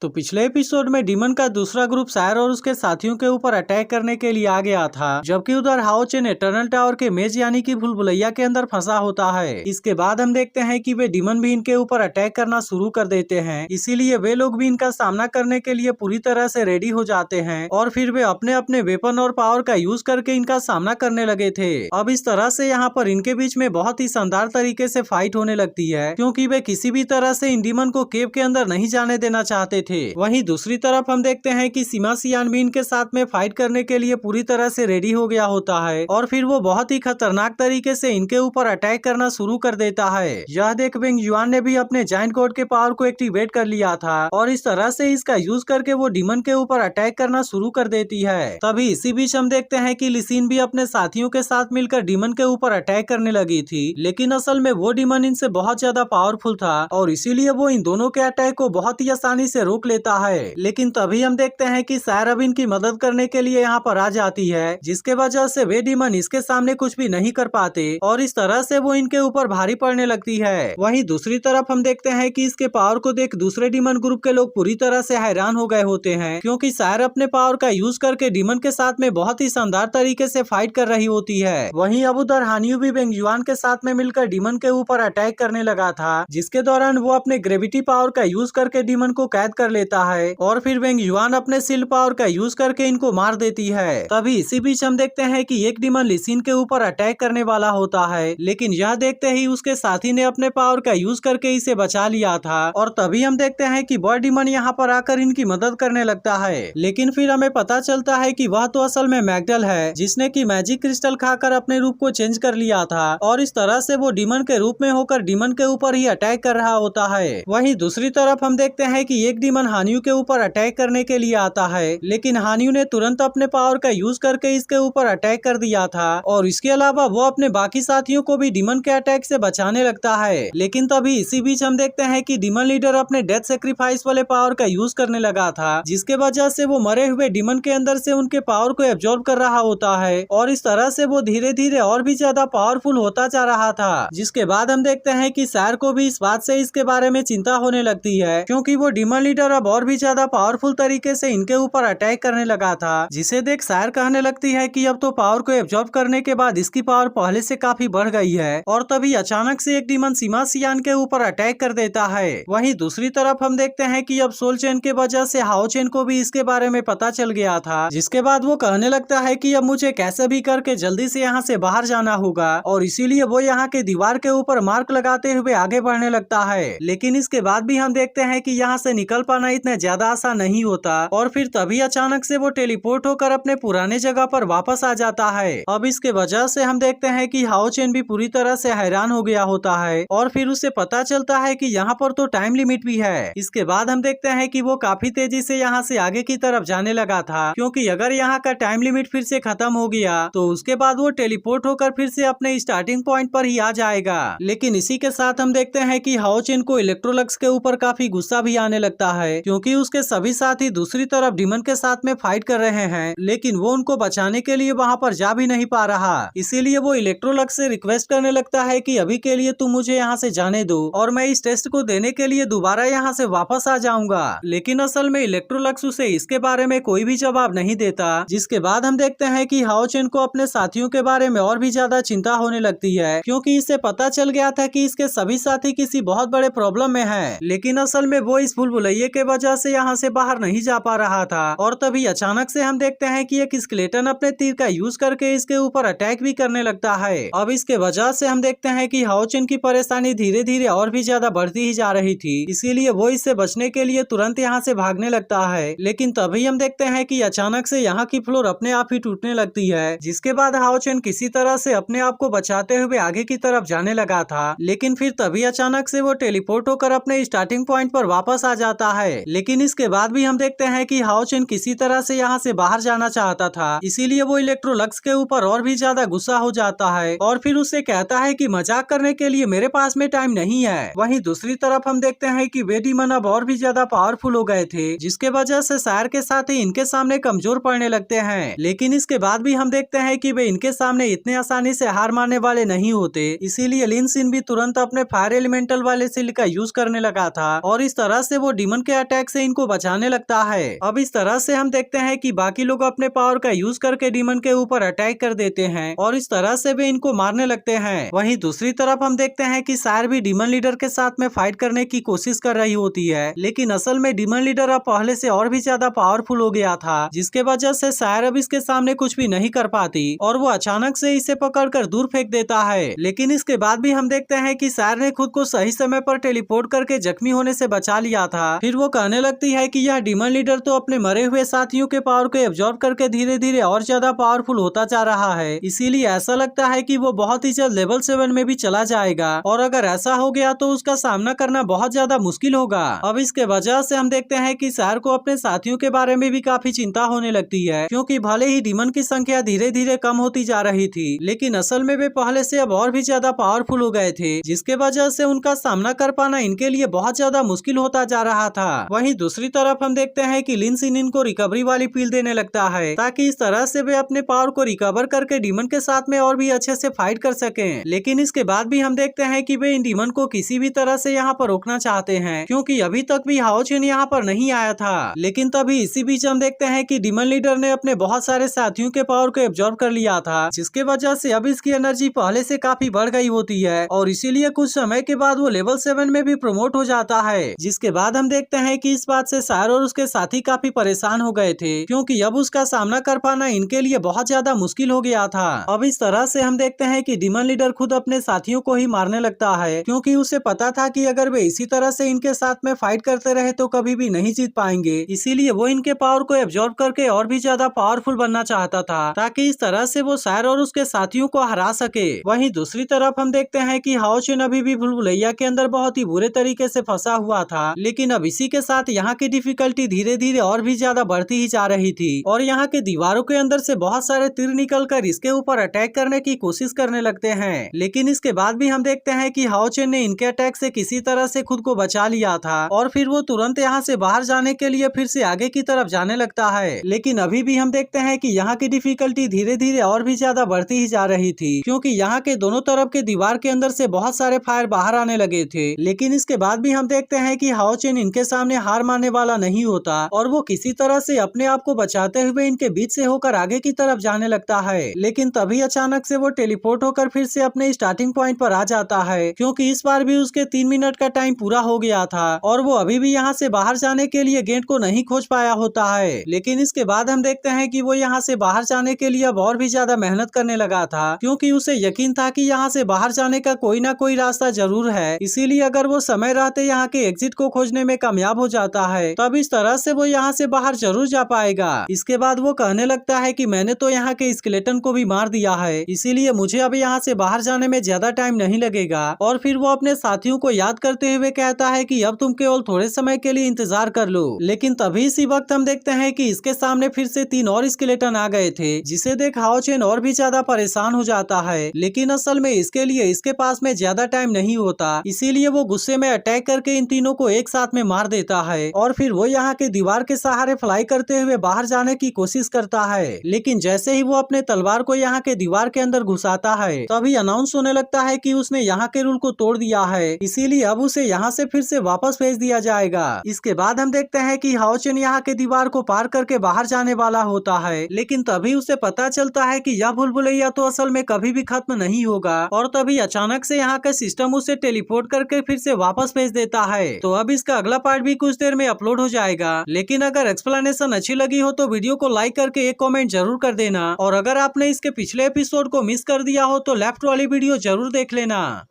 तो पिछले एपिसोड में डीमन का दूसरा ग्रुप सायर और उसके साथियों के ऊपर अटैक करने के लिए आ गया था, जबकि उधर हाओ चेन इटर्नल टावर के मेज यानी कि भूलभुलैया के अंदर फंसा होता है। इसके बाद हम देखते हैं कि वे डीमन भी इनके ऊपर अटैक करना शुरू कर देते हैं, इसीलिए वे लोग भी इनका सामना करने के लिए पूरी तरह से रेडी हो जाते हैं और फिर वे अपने अपने वेपन और पावर का यूज करके इनका सामना करने लगे थे। अब इस तरह से यहाँ पर इनके बीच में बहुत ही शानदार तरीके से फाइट होने लगती है, क्योंकि वे किसी भी तरह से इन डीमन को केव के अंदर नहीं जाने देना चाहते थे। वहीं दूसरी तरफ हम देखते हैं कि सीमा सियान भी इनके साथ में फाइट करने के लिए पूरी तरह से रेडी हो गया होता है और फिर वो बहुत ही खतरनाक तरीके से इनके ऊपर अटैक करना शुरू कर देता है। यह देख वेंग युआन ने भी अपने जायंट गॉड के पावर को एक्टिवेट कर लिया था और इस तरह से इसका यूज करके वो डीमन के ऊपर अटैक करना शुरू कर देती है। तभी इसी बीच हम देखते हैं कि लिसिन भी अपने साथियों के साथ मिलकर डीमन के ऊपर अटैक करने लगी थी, लेकिन असल में वो डीमन इनसे बहुत ज्यादा पावरफुल था और इसीलिए वो इन दोनों के अटैक को बहुत ही आसानी से रोक लेता है। लेकिन तभी हम देखते हैं कि सायर अब इनकी मदद करने के लिए यहाँ पर आ जाती है, जिसके वजह से वे डीमन इसके सामने कुछ भी नहीं कर पाते और इस तरह से वो इनके ऊपर भारी पड़ने लगती है। वहीं दूसरी तरफ हम देखते हैं कि इसके पावर को देख दूसरे डीमन ग्रुप के लोग पूरी तरह से हैरान हो गए होते हैं, क्योंकि सायर अपने पावर का यूज करके डीमन के साथ में बहुत ही शानदार तरीके से फाइट कर रही होती है। वहीं अब उधर हानियू भी वेंग युआन के साथ में मिलकर डीमन के ऊपर अटैक करने लगा था, जिसके दौरान वो अपने ग्रेविटी पावर का यूज करके डीमन को कैद कर लेता है और फिर वेंग युआन अपने सिल पावर का यूज करके इनको मार देती है। तभी इसी बीच हम देखते हैं कि एक डीमन लिसिन के ऊपर अटैक करने वाला होता है, लेकिन यह देखते ही उसके साथी ने अपने पावर का यूज करके इसे बचा लिया था और तभी हम देखते हैं कि बॉय डीमन यहाँ पर आकर इनकी मदद करने लगता है। लेकिन फिर हमें पता चलता है कि वह तो असल में मैगडल है, जिसने की मैजिक क्रिस्टल खाकर अपने रूप को चेंज कर लिया था और इस तरह से वो डीमन के रूप में होकर डीमन के ऊपर ही अटैक कर रहा होता है। वहीं दूसरी तरफ हम देखते हैं कि एक डीमन हानियू के ऊपर अटैक करने के लिए आता है, लेकिन हानियू ने तुरंत अपने पावर का यूज करके इसके ऊपर अटैक कर दिया था और इसके अलावा वो अपने बाकी साथियों को भी डीमन के अटैक से बचाने लगता है। लेकिन तभी इसी बीच हम देखते हैं कि डीमन लीडर अपने डेथ सेक्रीफाइस वाले पावर का यूज करने लगा था, जिसके वजह से वो मरे हुए डीमन के अंदर से उनके पावर को एब्जॉर्ब कर रहा होता है और इस तरह से वो धीरे धीरे और भी ज्यादा पावरफुल होता जा रहा था। जिसके बाद हम देखते हैं कि सायर को भी इस बात से इसके बारे में चिंता होने लगती है, क्योंकि वो डीमन लीडर अब और भी ज्यादा पावरफुल तरीके से इनके ऊपर अटैक करने लगा था, जिसे देख सायर कहने लगती है कि अब तो पावर को एब्जॉर्ब करने के बाद इसकी पावर पहले से काफी बढ़ गई है। और तभी अचानक से एक डीमन सीमा सियान के ऊपर अटैक कर देता है। वहीं दूसरी तरफ हम देखते हैं कि अब सोल चेन के वजह से हाओ चेन को भी इसके बारे में पता चल गया था, जिसके बाद वो कहने लगता है कि अब मुझे कैसे भी करके जल्दी से यहाँ से बाहर जाना होगा और इसीलिए वो यहाँ के दीवार के ऊपर मार्क लगाते हुए आगे बढ़ने लगता है। लेकिन इसके बाद भी हम देखते हैं कि यहाँ से निकल पाना इतना ज्यादा आसान नहीं होता और फिर तभी अचानक से वो टेलीपोर्ट होकर अपने पुराने जगह पर वापस आ जाता है। अब इसके वजह से हम देखते हैं कि हाओ चेन भी पूरी तरह से हैरान हो गया होता है और फिर उसे पता चलता है कि यहाँ पर तो टाइम लिमिट भी है। इसके बाद हम देखते हैं कि वो काफी तेजी से यहाँ से आगे की तरफ जाने लगा था, क्योंकि अगर यहाँ का टाइम लिमिट फिर से खत्म हो गया तो उसके बाद वो टेलीपोर्ट होकर फिर से अपने स्टार्टिंग पॉइंट पर ही आ जाएगा। लेकिन इसी के साथ हम देखते हैं कि हाओ चेन को इलेक्ट्रोलक्स के ऊपर काफी गुस्सा भी आने लगता है, क्योंकि उसके सभी साथी दूसरी तरफ डीमन के साथ में फाइट कर रहे हैं, लेकिन वो उनको बचाने के लिए वहाँ पर जा भी नहीं पा रहा। इसीलिए वो इलेक्ट्रोलक्स से रिक्वेस्ट करने लगता है कि अभी के लिए तुम मुझे यहाँ से जाने दो और मैं इस टेस्ट को देने के लिए दोबारा यहाँ से वापस आ जाऊंगा। लेकिन असल में इलेक्ट्रोलक्स उसे इसके बारे में कोई भी जवाब नहीं देता, जिसके बाद हम देखते हैं कि हाओ चेन को अपने साथियों के बारे में और भी ज्यादा चिंता होने लगती है, क्योंकि इसे पता चल गया था कि इसके सभी साथी किसी बहुत बड़े प्रॉब्लम में हैं। लेकिन असल में वो इस भूलभुलैया के वजह से यहाँ से बाहर नहीं जा पा रहा था और तभी अचानक से हम देखते हैं कि एक स्केलेटन अपने तीर का यूज करके इसके ऊपर अटैक भी करने लगता है। अब इसके वजह से हम देखते हैं कि हाओ चेन की परेशानी धीरे धीरे और भी ज्यादा बढ़ती ही जा रही थी, इसीलिए वो इससे बचने के लिए तुरंत यहाँ से भागने लगता है। लेकिन तभी हम देखते हैं कि अचानक से यहाँ की फ्लोर अपने आप ही टूटने लगती है, जिसके बाद हाओ चेन किसी तरह से अपने आप को बचाते हुए आगे की तरफ जाने लगा था। लेकिन फिर तभी अचानक से वो टेलीपोर्ट होकर अपने स्टार्टिंग पॉइंट पर वापस आ जाता है। लेकिन इसके बाद भी हम देखते हैं कि हाओ चेन किसी तरह से यहाँ से बाहर जाना चाहता था, इसीलिए वो इलेक्ट्रोलक्स के ऊपर और भी ज्यादा गुस्सा हो जाता है और फिर उससे कहता है कि मजाक करने के लिए मेरे पास में टाइम नहीं है। वहीं दूसरी तरफ हम देखते हैं कि वे डीमन अब और भी ज्यादा पावरफुल हो गए थे, जिसके वजह से सायर के साथ ही इनके सामने कमजोर पड़ने लगते हैं। लेकिन इसके बाद भी हम देखते हैं कि वे इनके सामने इतने आसानी से हार मानने वाले नहीं होते, इसीलिए लिन सिन भी तुरंत अपने फायर एलिमेंटल वाले सिल का यूज करने लगा था और इस तरह से वो डीमन के अटैक से इनको बचाने लगता है। अब इस तरह से हम देखते हैं कि बाकी लोग अपने पावर का यूज करके डीमन के ऊपर अटैक कर देते हैं और इस तरह से वे इनको मारने लगते हैं। वहीं दूसरी तरफ हम देखते हैं कि सायर भी डीमन लीडर के साथ में फाइट करने की कोशिश कर रही होती है, लेकिन असल में डीमन लीडर अब पहले से और भी ज्यादा पावरफुल हो गया था, जिसके वजह से सायर अब इसके सामने कुछ भी नहीं कर पाती और वो अचानक से इसे पकड़कर दूर फेंक देता है। लेकिन इसके बाद भी हम देखते हैं कि सायर ने खुद को सही समय पर टेलीपोर्ट करके जख्मी होने से बचा लिया था। फिर वो कहने लगती है कि यह डीमन लीडर तो अपने मरे हुए साथियों के पावर को एब्जॉर्ब करके धीरे धीरे और ज्यादा पावरफुल होता जा रहा है, इसीलिए ऐसा लगता है कि वो बहुत ही जल्द लेवल 7 में भी चला जाएगा और अगर ऐसा हो गया तो उसका सामना करना बहुत ज्यादा मुश्किल होगा। अब इसके वजह से हम देखते हैं कि सायर को अपने साथियों के बारे में भी काफी चिंता होने लगती है, क्योंकि भले ही डीमन की संख्या धीरे धीरे कम होती जा रही थी, लेकिन असल में वे पहले से अब और भी ज्यादा पावरफुल हो गए थे, जिसके वजह से उनका सामना कर पाना इनके लिए बहुत ज्यादा मुश्किल होता जा रहा था। वहीं दूसरी तरफ हम देखते हैं कि लिन सिन को रिकवरी वाली पील देने लगता है, ताकि इस तरह से वे अपने पावर को रिकवर करके डीमन के साथ में और भी अच्छे से फाइट कर सकें। लेकिन इसके बाद भी हम देखते हैं कि वे इन डीमन को किसी भी तरह से यहाँ पर रोकना चाहते हैं, क्योंकि अभी तक भी हाओ चेन यहाँ पर नहीं आया था। लेकिन तभी इसी बीच हम देखते हैं कि डीमन लीडर ने अपने बहुत सारे साथियों के पावर को एब्जॉर्ब कर लिया था, जिसके वजह से अब इसकी एनर्जी पहले से काफी बढ़ गई होती है और इसीलिए कुछ समय के बाद वो लेवल 7 में भी प्रमोट हो जाता है। जिसके बाद हम देखते हैं कि इस बात से सायर और उसके साथी काफी परेशान हो गए थे, क्योंकि अब उसका सामना कर पाना इनके लिए बहुत ज्यादा मुश्किल हो गया था। अब इस तरह से हम देखते हैं कि डीमन लीडर खुद अपने साथियों को ही मारने लगता है, क्योंकि उसे पता था कि अगर वे इसी तरह से इनके साथ में फाइट करते रहे तो कभी भी नहीं जीत पाएंगे। इसीलिए वो इनके पावर को एब्जॉर्ब करके और भी ज्यादा पावरफुल बनना चाहता था, ताकि इस तरह से वो सायर और उसके साथियों को हरा सके। वहीं दूसरी तरफ हम देखते हैं कि हाओ चेन अभी भी भूलभुलैया के अंदर बहुत ही बुरे तरीके से फंसा हुआ था, लेकिन अब इसी के साथ यहाँ की डिफिकल्टी धीरे धीरे और भी ज्यादा बढ़ती ही जा रही थी और यहाँ के दीवारों के अंदर से बहुत सारे तीर निकल कर इसके ऊपर अटैक करने की कोशिश करने लगते हैं। लेकिन इसके बाद भी हम देखते हैं कि हाओ चेन ने इनके अटैक से किसी तरह से खुद को बचा लिया था और फिर वो तुरंत यहाँ से बाहर जाने के लिए फिर से आगे की तरफ जाने लगता है। लेकिन अभी भी हम देखते हैं कि यहाँ की डिफिकल्टी धीरे धीरे और भी ज्यादा बढ़ती ही जा रही थी, क्योंकि यहाँ के दोनों तरफ के दीवार के अंदर से बहुत सारे फायर बाहर आने लगे थे। लेकिन इसके बाद भी हम देखते हैं कि हाओ चेन इनके सामने हार मानने वाला नहीं होता और वो किसी तरह से अपने आप को बचाते हुए इनके बीच से होकर आगे की तरफ जाने लगता है। लेकिन तभी अचानक से वो टेलीपोर्ट होकर फिर से अपने स्टार्टिंग पॉइंट पर आ जाता है, क्योंकि इस बार भी उसके 3 मिनट का टाइम पूरा हो गया था और वो अभी भी यहाँ से बाहर जाने के लिए गेट को नहीं खोज पाया होता है। लेकिन इसके बाद हम देखते हैं कि वो यहाँ से बाहर जाने के लिए अब और भी ज्यादा मेहनत करने लगा था, क्योंकि उसे यकीन था कि यहाँ से बाहर जाने का कोई ना कोई रास्ता जरूर है। इसीलिए अगर वो समय रहते यहाँ के एग्जिट को खोजने में कामयाब हो जाता है तब इस तरह से वो यहाँ से बाहर जरूर जा पाएगा। इसके बाद वो कहने लगता है कि मैंने तो यहाँ के स्केलेटन को भी मार दिया है, इसीलिए मुझे अब यहाँ से बाहर जाने में ज्यादा टाइम नहीं लगेगा। और फिर वो अपने साथियों को याद करते हुए कहता है कि अब तुम केवल थोड़े समय के लिए इंतजार कर लो। लेकिन तभी इसी वक्त हम देखते हैं कि इसके सामने फिर से 3 और स्केलेटन आ गए थे, जिसे देख हाओ चेन और भी ज्यादा परेशान हो जाता है। लेकिन असल में इसके लिए इसके पास में ज्यादा टाइम नहीं होता, इसीलिए वो गुस्से में अटैक करके इन तीनों को एक साथ में मार देता है और फिर वो यहाँ के दीवार के सहारे फ्लाई करते हुए बाहर जाने की कोशिश करता है। लेकिन जैसे ही वो अपने तलवार को यहाँ के दीवार के अंदर घुसाता है तभी अनाउंस होने लगता है कि उसने यहाँ के रूल को तोड़ दिया है, इसीलिए अब उसे यहाँ से फिर से वापस भेज दिया जाएगा। इसके बाद हम देखते हैं कि हाओ चेन यहाँ के दीवार को पार करके बाहर जाने वाला होता है, लेकिन तभी उसे पता चलता है कि यह भूलभुलैया तो असल में कभी भी खत्म नहीं होगा और तभी अचानक से यहाँ का सिस्टम उसे टेलीपोर्ट करके फिर से वापस भेज देता है। तो अब इसका अगला पार्ट भी कुछ देर में अपलोड हो जाएगा। लेकिन अगर एक्सप्लेनेशन अच्छी लगी हो तो वीडियो को लाइक करके एक कमेंट जरूर कर देना और अगर आपने इसके पिछले एपिसोड को मिस कर दिया हो तो लेफ्ट वाली वीडियो जरूर देख लेना।